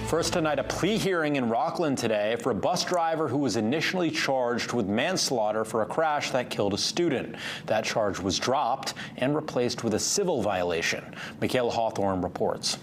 First tonight, a plea hearing in Rockland today for a bus driver who was initially charged with manslaughter for a crash that killed a student. That charge was dropped and replaced with a civil violation. Michaela Hawthorne reports.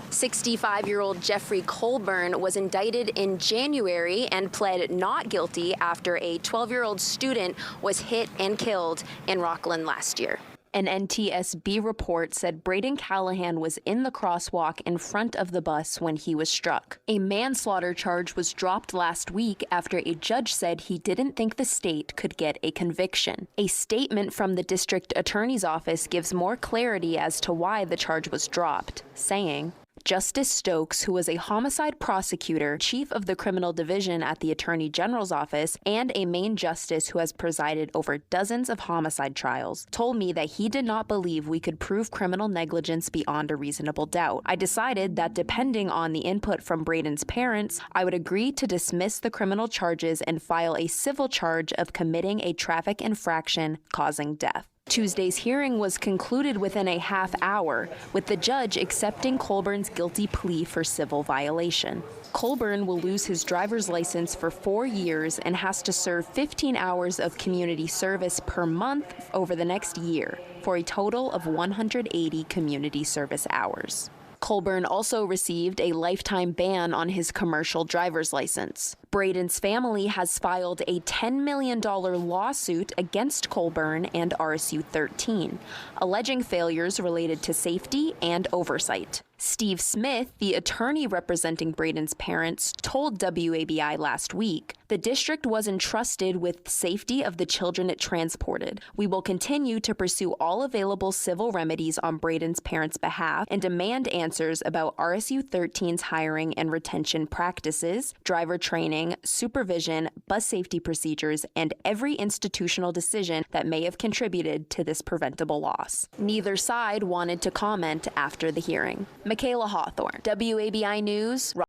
65-year-old Jeffrey Colburn was indicted in January and pled not guilty after a 12-year-old student was hit and killed in Rockland last year. An NTSB report said Braden Callahan was in the crosswalk in front of the bus when he was struck. A manslaughter charge was dropped last week after a judge said he didn't think the state could get a conviction. A statement from the district attorney's office gives more clarity as to why the charge was dropped, saying, Justice Stokes, who was a homicide prosecutor, chief of the criminal division at the Attorney General's office, and a Maine justice who has presided over dozens of homicide trials, told me that he did not believe we could prove criminal negligence beyond a reasonable doubt. I decided that depending on the input from Braden's parents, I would agree to dismiss the criminal charges and file a civil charge of committing a traffic infraction causing death. Tuesday's hearing was concluded within a half hour, with the judge accepting Colburn's guilty plea for civil violation. Colburn will lose his driver's license for 4 years and has to serve 15 hours of community service per month over the next year, for a total of 180 community service hours. Colburn also received a lifetime ban on his commercial driver's license. Braden's family has filed a $10 million lawsuit against Colburn and RSU 13, alleging failures related to safety and oversight. Steve Smith, the attorney representing Braden's parents, told WABI last week, the district was entrusted with safety of the children it transported. We will continue to pursue all available civil remedies on Braden's parents' behalf and demand answers about RSU 13's hiring and retention practices, driver training, supervision, bus safety procedures, and every institutional decision that may have contributed to this preventable loss. Neither side wanted to comment after the hearing. Michaela Hawthorne, WABI News.